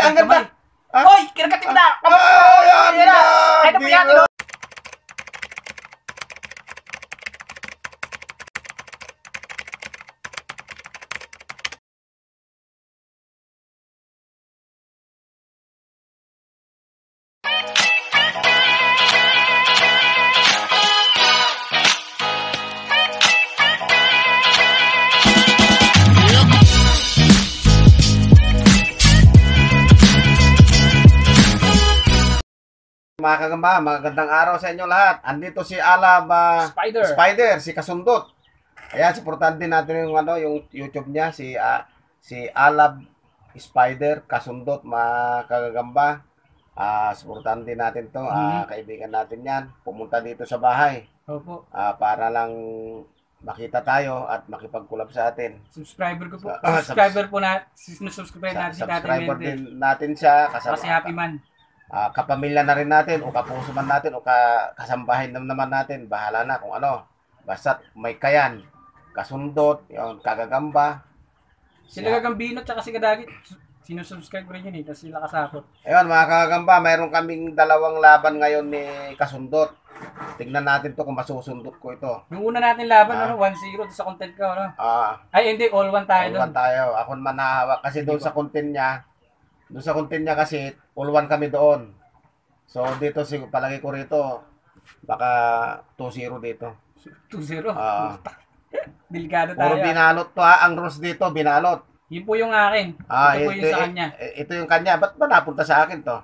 ang ganda. Hoy, kinakatim na. Ayan na. Ay, na po yan. Mga kagamba, magandang araw sa inyo lahat. Andito si Alab Spider, si Kasundot. Ayan, supportahan din natin yung yung YouTube niya, si Alab Spider Kasundot, mga kagamba. Supportahan din natin 'to, kaibigan natin 'yan. Pumunta dito sa bahay. Opo. Para lang makita tayo at makipag-collab sa atin. Subscriber ko po. Subscriber po na, sinusubscribe natin si Tatay Subscriber Mende. din natin siya kasama Kasi Happy Man. Kapamilya na rin natin o kapuso man natin o kasambahin naman natin, bahala na kung ano. Basta may kayan, Kasundot, yung kagagamba. Sila Gagambino tsaka si Kadagit. Sinusubscribe rin yun eh, tapos sila kasakot. Ayun mga kagagamba, mayroon kaming dalawang laban ngayon ni Kasundot. Tignan natin to kung masusundot ko ito. Yung una natin laban, 1-0 sa content ko, ano? Ay, hindi, all-1 tayo doon. All-1 tayo. Ako naman nahawak kasi doon sa content niya. Doon sa content niya kasi, all-1 kami doon. So, dito, palagi ko rito, baka 2-0 dito. 2-0? Delikado tayo. Puro binalot to ha. Ang rules dito, binalot. Yun po yung akin. Ito po yung sa kanya. Ito yung kanya. Ba't ba napunta sa akin to?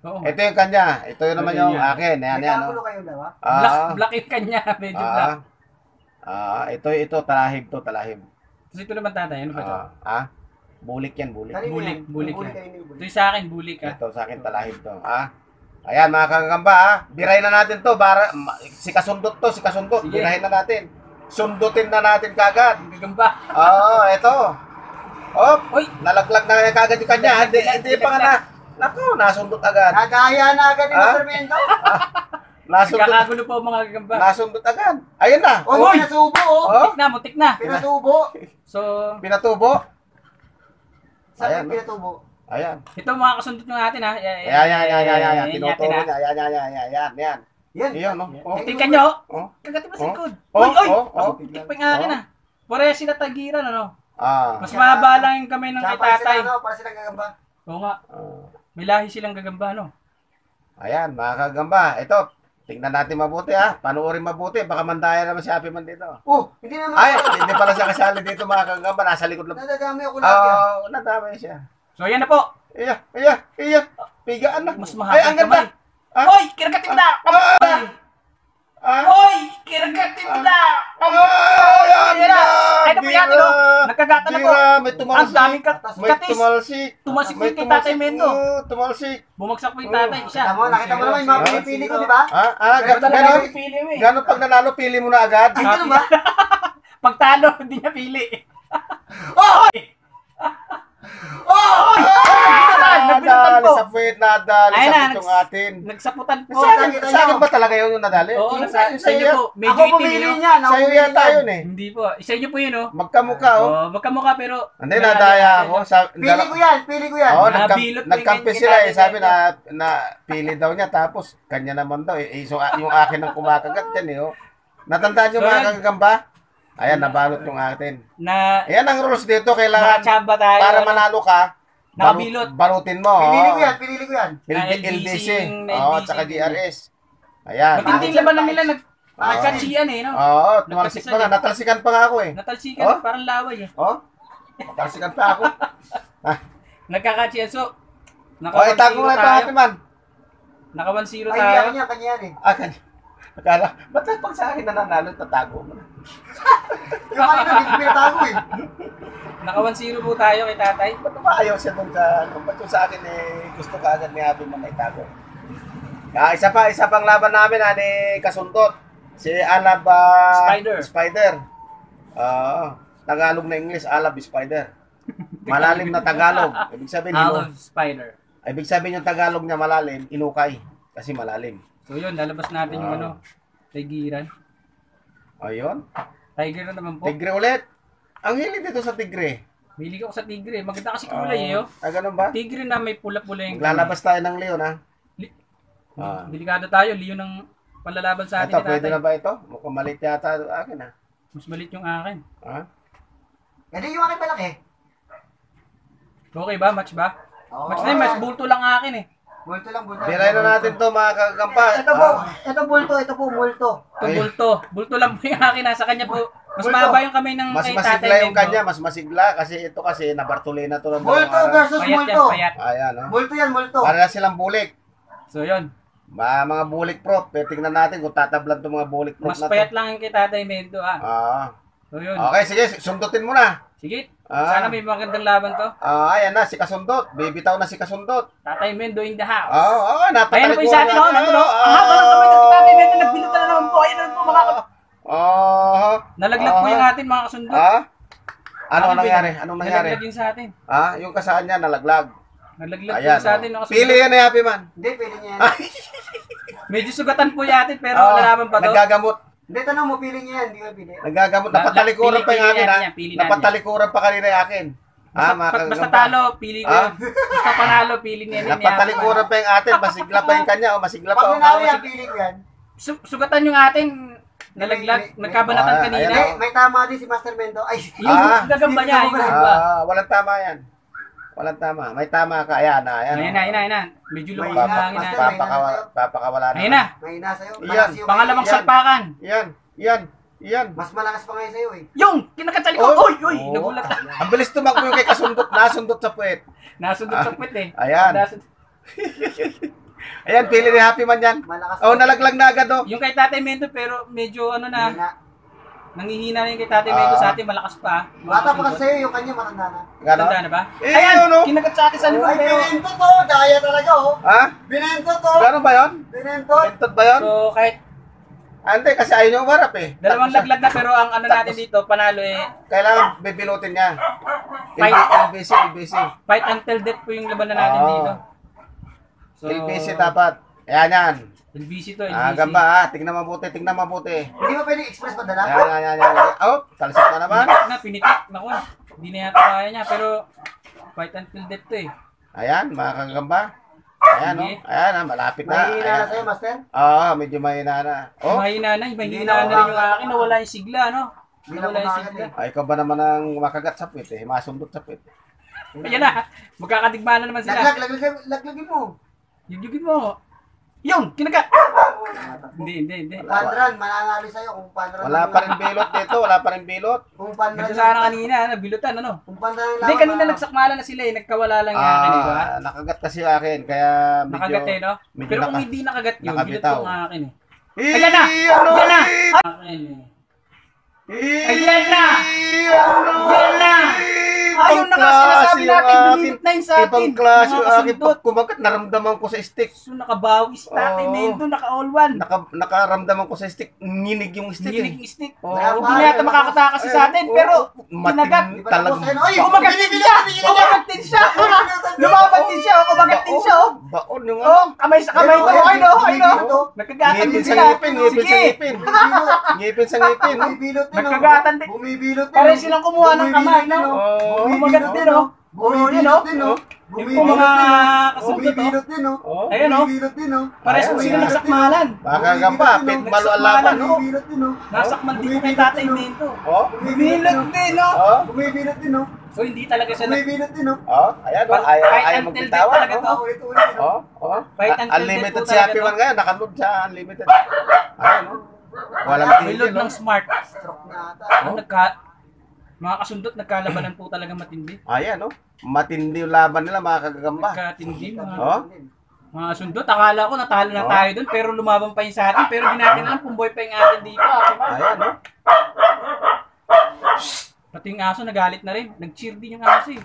Oo. Ito yung kanya. Ito yung naman yung akin. Ayan, yan. Black yung kanya. Medyo black. Ito. Talahib to. Talahib. Tapos ito naman tatay. Ano ba ito? Bulik yan. Bulik. Bulik yan. Ito yung sa akin. Bulik ha. Ito sa akin. Talahib to. Ayan mga kagamba Birahin na natin to. Si Kasundot to. Si Kasundot. Birahin na natin. Sundutin na natin kagad. Gagamba. Ito. Uy! Nalaglag na kagad yung kanya. Hindi pa nga na. Naku, nasundot agad. Nagaya na agad yung Sir Mendo. Nagkakagulo po mga gagamba. Nasundot agad. Ayun na. Uy! Pinasubo Mutik na. Pinasubo. So, pinatubo. Saan pinatubo? Ayan. Ito mga kasundot nyo natin ha. Ayan. Tinuturo niya. Ayan. Yan, no? Tingnan nyo. Kagati mo sa likod. Uy! Tikpa nga akin ha. Pare sila tagiran, ano? Mas mahaba lang yung kamay ng itatay. Para silang gagamba. Oo nga. May lahi silang gagamba, no? Ayan, mga kagamba. Ito, tingnan natin mabuti ha. Panuorin mabuti. Baka mandaya naman si Happy Man dito. Hindi naman. Ay, hindi pala siya kasali dito mga kagamba. Nasa likod lang. Nadadami ako lagi. Nadamay siya. So, ayan na po. Iya. Pigaan na. Mas mahaba ang ganda. Hoy! Kiragatim na! Hoy! Kiragatim na! Ay, na po yan, no? Nagkagata na po. May tumalsik. Ang daming katis. Tumalsik po yung kay Tatay Mendo. Tumalsik. Bumagsak po yung tatay. Siya. Nakita mo naman yung mga pinipili ko, di ba? Gano'n pag nanalo, pili mo na agad. Ay, gano'n ba? Pag talo, hindi niya pili. Nadali sa puwet, nadali sa pitong atin. Nagsaputan po. Sa akin ba talaga yun yung nadali? Oo, sa inyo po. Medyo Ako itim pumili yun. niya. Sa'yo yata yun eh. Hindi po. Isa inyo po yun, oh. Magkamukha oh. Magkamukha pero... Hindi, nadaya ako. Pili ko yan. Oo, Nabilot nagkampi sila eh. Sabi na pili daw niya. Tapos, kanya naman daw eh. So, yung akin ang kumakagat yan eh. Oh. Natandaan yung mga kagamba? Ayan, nabalot yung atin. Ayan ang rules dito. Kailangan para manalo ka, balutin mo. Pinili ko yan. LDC. Oo, tsaka DRS. Ayan. Matinding laban na nila nagkatsiyan eh, no? Oo, tumalsik pa nga. Natalsikan pa nga ako eh. Natalsikan, parang laway eh. Natalsikan pa ako. Nagkakatsiyan. So, itago nga ito, Happy Man. Naka 1-0 tayo. Ay, kanya yan eh. Kanya. Akala, ba't pag sa akin nananalo, tatago mo na? Yung kanina, hindi ko pinatago eh. Naka 1-0 po tayo kay tatay. Ba't umaayaw siya doon sa, ba't yung sa akin gusto ka agad ni Happy Man na itago? Isa pang laban namin ni Kasundot. Si Alab Spider. Tagalog na English, Alab Spider. Malalim na Tagalog. Ibig sabihin Alab Spider. Ibig sabihin yung Tagalog niya malalim, inukay. Kasi malalim. So yun, lalabas natin yung tigiran. Ayun. Tiger na naman po. Tigre ulit. Ang hilig dito sa tigre. Bili ko sa tigre. Maganda kasi kulay eh. Oh. Ganun ba? Tigre na may pula-pula yung Lalabas tayo ng leon, ha? Delikado tayo. Leon ng panlalaban sa atin. Ito, pwede na ba ito? Mukhang maliit yata akin, ha? Mas maliit yung akin. Ha? Hindi yung akin malaki. Okay ba? Match ba? Oo. Match na yun. Mas bulto lang akin eh. Bulto lang, bulto. Biray na natin to mga kagamba. Ito po, ito bulto, ito po bulto. Ito bulto. Bulto lang po yung akin. Nasa kanya po. Mas mahaba yung kamay ng Mas kay masigla tatay yung Mendo. kanya, mas masigla kasi ito kasi nabartulina to ng Bulto versus Payat bulto. yan, payat. Ayan, no? Bulto yan, bulto. Para silang bulik. So yun. Mga bulik prop. Tingnan natin kung tatablan to mga bulik prop Mas na to. payat lang yung kay tatay Mendo So yun. Okay, sige, sundutin mo na. Sige. Ah. Sana may magandang laban to. Ayan na, si Kasundot. Bibitaw na si Kasundot. Tatay Mendo in the house. Oo, Ayan na po yung sa atin, natin. Nandun, Ang haba ng kamay na si tatay Mendo. Nagbilutan na naman po. Ayan na po mga Nalaglag po yung atin mga kasundot. Anong nangyari? Nalaglag yun sa atin. Yung kasaan niya nalaglag. Nalaglag po Ayan, sa atin mga kasundot. Pili yan na Happy Man. Hindi, pili niya yan. Medyo sugatan po yung atin pero lalaban pa to. Nagagamot. Hindi, tanong mo, pili niya yan. Hindi ko pili. Nagagamot. Napatalikuran pa yung pili akin, natin ha? yan, pili natin. Napatalikuran pa kanina yung akin. Basta talo, pili ko yun. Basta panalo, pili niya. Napatalikuran pa yung atin. Masigla pa yung kanya. Masigla pa. Pag nanalo yan, pili ko yan. Sugatan yung atin. Nalaglag, nagkabanatan kanina. May tama din si Master Mendo. Ay, Yung gagamba niya, yung gagamba. Walang tama yan. Walang tama. May tama ka. Ayan na. Ayan na. Medyo lumang ang hangin na. Papakawala na. Ayan na. may nasa iyo. Yan. Pangalawang salpakan. Yan. Mas malakas pa ngayon sa'yo eh. Yung! Kinakat sa likod. Uy! Nagulat na. Ang bilis tumakbo yung kay Kasundot. Nasundot sa puwet. Nasundot sa puwet eh. Ayan. Ayan, pili ni Happy Man yan. Malakas. Nalaglag na agad, oh. Yung kay Tatay Mendo pero medyo nangihina na yung kay Tatay Mendo sa atin, malakas pa. Bata pa kasi sa'yo, yung kanya matanda na. Tanda na ba? Ayan, no? Kinagat sa atin sa likod. Ay, binento to! Daya talaga oh! Ha? Binento to! Gano'n ba yun? Binento! Bentot ba yun? So kahit Hindi, kasi ayaw niya umarap eh. dalawang laglag na pero ang natin dito, panalo eh. Kailangan bibilutin niya. LBC. Fight until death po yung laban na natin dito. So, LBC dapat. Ayan yan. LBC to, LBC. Gamba tingnan mabuti. Hindi ba pwede express padala? Ayan. Talsik na naman. Pinitik. Naku, hindi na yata kaya niya pero fight until death to eh. Ayan, mga kagamba. Ayan, malapit na. Mahihina na sa'yo, Master? Medyo mahina na. Mahina na rin yung akin, nawala yung sigla, no? Nawala yung sigla. Ay, ikaw ba naman ang makagat sa puwit eh? Masundot sa puwit. Ayan na, magkakadigma na naman sila. Laglagin mo. Yugin mo. Yung, kinagat! Hindi. Pandran, mananalo sa'yo kung pandran. Wala pa rin bilot dito, Kung pandran. Ganda sana kanina, nabilutan, ano? Kung pandran Hindi, kanina nagsakmala na sila eh, nagkawala lang yung akin, di ba? Nakagat kasi akin, kaya medyo... Nakagat eh, no? medyo Pero kung hindi nakagat yun, bilot nakabitaw. yung akin eh. Ayan na! Ayan na! Ayan na! Ayun na nga sinasabi natin, binilot na yun sa atin. Ibang klase yung akin. Pag kumagat, naramdaman ko sa stick. So nakabawi si Tatay Mendo, naka-all one. Nakaramdaman ko sa stick. Nginig yung stick Nginig eh. yung stick. Oo. Hindi na yata makakatakas sa atin, pero kinagat. Talagang Kumagat din siya! Kumagat din siya! Lumaban din siya! Kumagat din siya! baon yung Oh, kamay sa kamay to! Ayun o! Nagkagatan din ngipin sa sila! ngipin, ngipin sa ngipin. Bumibilot din. Nagkagatan din! Bumibilot din. Pare silang kumuha ng kamay, no? Kumagat din, no? Bumibilot din, no? Yung mga kasundot, Bumibilot din, no? Ayun, no? Bumibilot din, no? Pares po sila nagsakmalan. Baka gamba, pit malo ang laban. Bumibilot din, no? Nasakmal din kay Tatay Mendo. Oh, Bumibilot din, no? oh, Bumibilot din, no? So hindi talaga siya Bumibilot din, no? ayan o, Fight ayaw until magbitawan. death talaga to. Ulit-ulit, no? Fight until Unlimited death po si Happy talaga Man ngayon, nakaload sa unlimited. Ayan o. Walang May load tigil o. ng smart. Stroke na ata. Mga kasundot, nagkalabanan po talaga matindi. Ayan o. Matindi yung laban nila mga kagagamba. Nagkatindi mga, Oh, mga kasundot. Akala ko natalo na tayo dun, pero lumaban pa yun sa atin. Pero di natin alam kung boy pa yung atin dito. ayan o. Pati yung aso nagalit na rin. Nag-cheer din yung aso eh.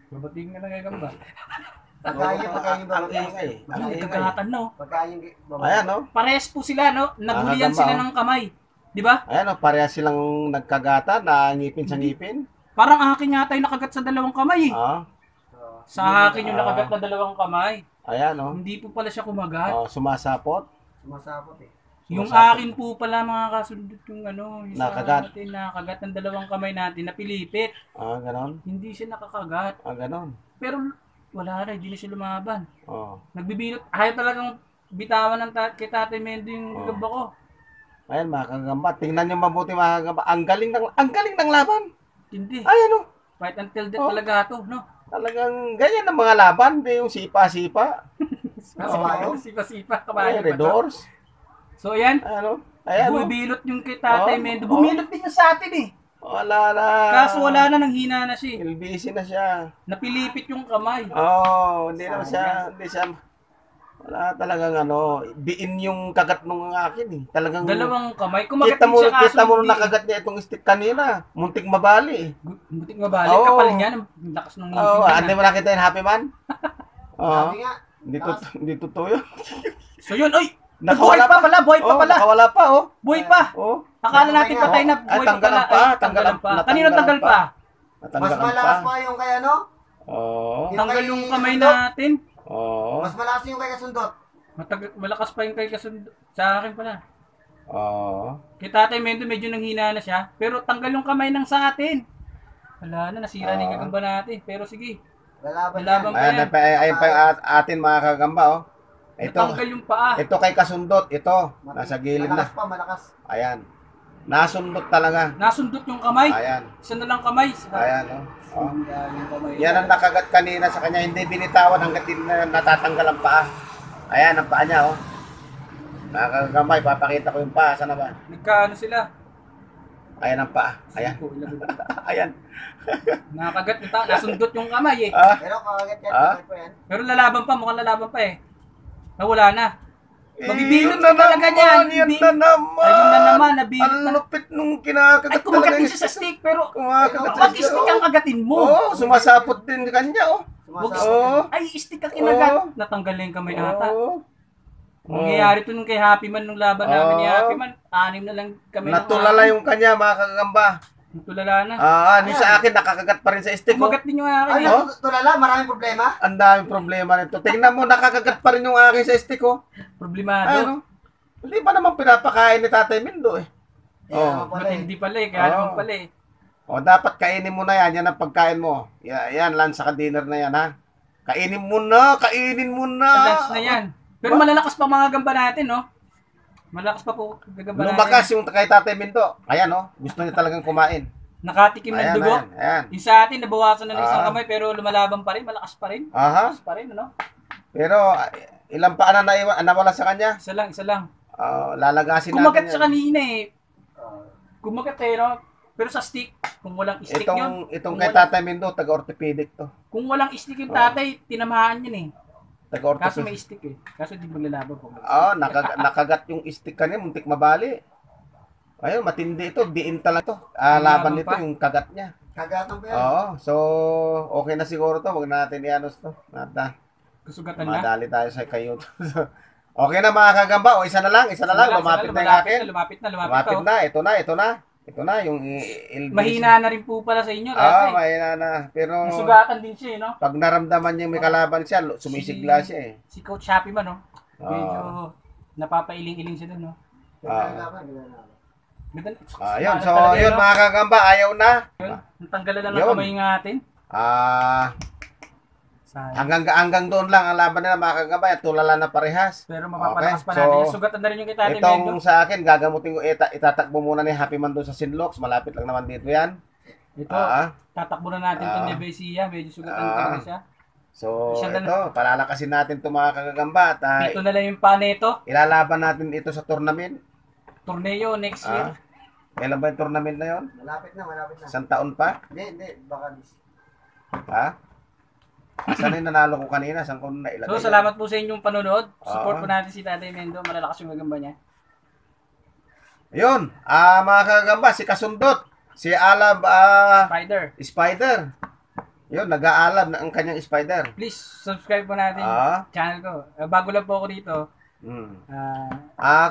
Babating na nagagamba. Pagkain Ang babae. ingay. Ang ingay. Nagkagatan no. Pagkain babae. Ayan o. Parehas po sila no. Nagulian Nakakagamba, sila oh. ng kamay. Di ba? Ayan o, pareha silang nagkagata na ngipin sa ngipin. Parang akin yata yung nakagat sa dalawang kamay eh. Ah, Sa akin yung nakagat na dalawang kamay. ayan o. Hindi po pala siya kumagat. Oh, sumasapot. Sumasapot eh. Yung akin po pala mga kasundot yung yung Nakagat. natin, nakagat ng dalawang kamay natin, napilipit. Ganon. Hindi siya nakakagat. Ganon. Pero wala na, hindi na siya lumaban. Oh. Nagbibilot, ayaw talagang bitawan ng kay Tatay Mendo yung gamba ko. Ayan mga kagamba, tingnan niyo mabuti mga kagamba. Ang galing ng laban. Hindi. Ay ano? Fight until death talaga to, no? Talagang ganyan ang mga laban, hindi yung sipa-sipa. Sipa-sipa, kabayo Red Doors. So ayan, Ayan, bumibilot yung kay Tatay Mendo. Bumilot din yung sa atin eh. Wala na. Kaso wala na, nanghina na siya. LBC na siya. Napilipit yung kamay. Hindi siya, wala talagang diin yung kagat nung akin eh. Talagang dalawang kamay. Kumagat din siya kaso. Kita mo nung nakagat niya itong stick kanina. Muntik mabali eh. Muntik mabali? Kapal niya. Ang lakas ng ngipin niya. Hindi mo nakita yung Happy Man? Sabi nga. Hindi totoo yun. So yun, oy! Nakawala pa pala, buhay pa pala. Nakawala pa, Buhay pa. Akala natin patay na, buhay pa pala. Tanggalan pa. Kanino tanggal pa? Mas malakas pa yung kay Tanggal yung kamay natin. Mas malakas yung kay Kasundot. Malakas pa yung kay Kasundot. Sa akin pala. Kay Tatay Mendo medyo nanghina na siya. Pero tanggal yung kamay ng sa atin. Wala na, nasira na yung gagamba natin. Pero sige. Lalaban pa yan. Ayan pa yung atin mga kagamba, Natanggal yung paa. Ito kay Kasundot, ito. Nasa gilid na. Malakas. Ayan. Nasundot talaga. Nasundot yung kamay. Ayan. Isa na lang kamay. Ayan, Yan ang nakagat kanina sa kanya. Hindi binitawan hanggat natatanggal ang paa. Ayan, ang paa niya, Nakagamay, papakita ko yung paa. Sana ba? Nagkaano sila? Ayan ang paa. Ayan. Ayan. Nakagat yung tao. Nasundot yung kamay eh. Pero kakagat yan. Pero lalaban pa. Mukhang lalaban pa eh. Nawala na. Mabibilot na talaga niyan. Yun na naman. Ayun na naman. Nabilot Ang na. lupit nung kinakagat. Ay, kumagat din siya sa stick. Pero mag-stick ang kagatin mo. Sumasapot din kanya, Ay, stick ang kinagat. Natanggal na yung kamay ata. Nangyayari ito nung kay Happy Man nung laban namin ni Happy Man. 6 na lang kami. Natulala yung kanya, mga kagamba. Natulala na. Sa akin, nakakagat pa rin sa stick. Kumagat din yung akin. Tulala, maraming problema. Ang daming problema nito. Tingnan mo, nakakagat pa rin yung akin sa stick, Problemado. Hindi pa naman pinapakain ni Tatay Mendo eh. Matindi pala eh. Kaya naman pala eh. Dapat kainin mo na yan. Yan ang pagkain mo. Yan, lunch sa dinner na yan, ha? Kainin mo na. Lunch na yan. Pero malalakas pa mga gamba natin, no? Malakas pa po gagamba natin. Lumakas yung kay Tatay Mendo. Ayan, gusto niya talagang kumain. Nakatikim ng dugo. Ayan. Yung sa atin, nabawasan na ng isang kamay, pero lumalaban pa rin. Malakas pa rin. Malakas pa rin, ano? Pero, ilang paan na nawala sa kanya? Isa lang. Lalagasin kumagat natin sa kanina eh. Kumagat eh, no? Pero sa stick, kung walang stick yun. Itong kay Tatay Mendo, taga-orthopedic to. Kung walang stick yung tatay, tinamahaan yun eh. Kaso may stick eh. Kaso di maglalaban po. Nakagat yung stick kanina, muntik mabali. Ayun, matindi ito. Diin talaga to. Laban nito yung kagat niya. Kagatan pa yan. So, okay na siguro to. Huwag natin i-anos to. Kasugatan na. Madali tayo sa kayo. Okay na mga kagamba. Isa na lang. Lumapit na yung akin. Lumapit na. Ito na yung LBC. Mahina na rin po pala sa inyo. Mahina na. Pero nasugatan din siya, no? Pag naramdaman niya may kalaban siya, sumisigla siya eh. Si Coach Happy Man, no? Medyo napapailing-iling siya doon, no? Ayun, so yun mga kagamba, ayaw na. Natanggalan lang ng kamay natin. Hanggang doon lang ang laban nila mga kagamba, tulala na parehas. Pero mapapalakas pa natin. Sugatan na rin yung kita. Itong sa akin, gagamutin ko, itatakbo muna ni Happy Man doon sa Sinlox. Malapit lang naman dito yan. Ito, tatakbo na natin itong Nevesia. Medyo sugatan talaga siya. So, ito, palalakasin natin ito mga kagamba. Ito na lang yung pa nito. Ilalaban natin ito sa tournament. Torneo next year. Kailan ba yung tournament na yun? Malapit na. Isang taon pa? Hindi. Baka Saan yung nanalo ko kanina? Saan ko nailagay? So, salamat po sa inyong panonood. Support po natin si Tatay Mendo. Malalakas yung gagamba niya. Ayun. Mga kagamba, si Kasundot. Si Alab Spider. Yun, nag-aalab ang kanyang Spider. Please, subscribe po natin channel ko. Bago lang po ako dito.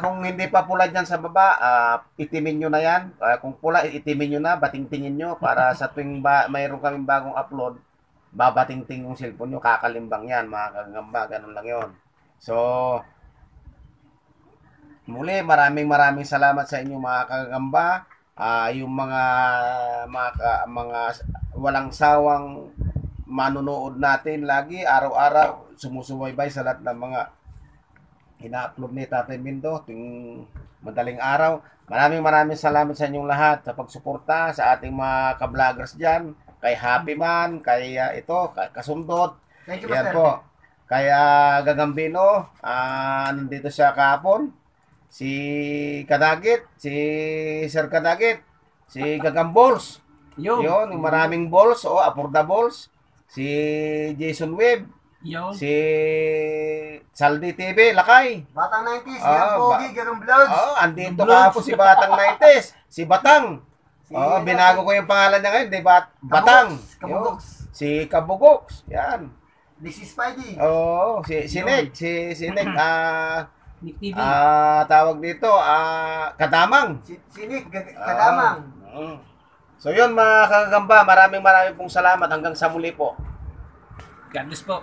Kung hindi pa pula dyan sa baba, itimin nyo na yan. Kung pula, itimin nyo na, batingtingin nyo para sa tuwing mayroon kaming bagong upload, babatingting yung cellphone nyo, kakalimbang yan, mga kagamba, ganun lang yon. So, muli, maraming salamat sa inyo mga kagamba. Yung mga walang sawang manonood natin lagi, araw-araw, sumusubaybay sa lahat ng mga ina-upload ni Tatay Mindo tuwing madaling araw. Maraming salamat sa inyong lahat sa pagsuporta sa ating mga ka-vloggers dyan. Kay Happy Man, kay kay Kasundot. Thank you, Yan Master. po. Kaya Gagambino, nandito siya kahapon. Si Kadagit, si Sir Kadagit, si Gagambols. Yo. Yun, yung maraming balls, affordables. Si Jason Webb, si Saldi TV, Lakay. Batang 90s, yan Pogi, ganun vlogs. Andito ka po si Batang 90s, si Batang. Si, Binago ko yung pangalan niya ngayon, di ba? Batang. Kabugoks. Si Kabugoks, yan. This is Spidey. Si Nick, si Nick, Nick TV. tawag dito, Kadamang. Si Nick, Kadamang. So yun mga kagamba, maraming pong salamat hanggang sa muli po. God bless po.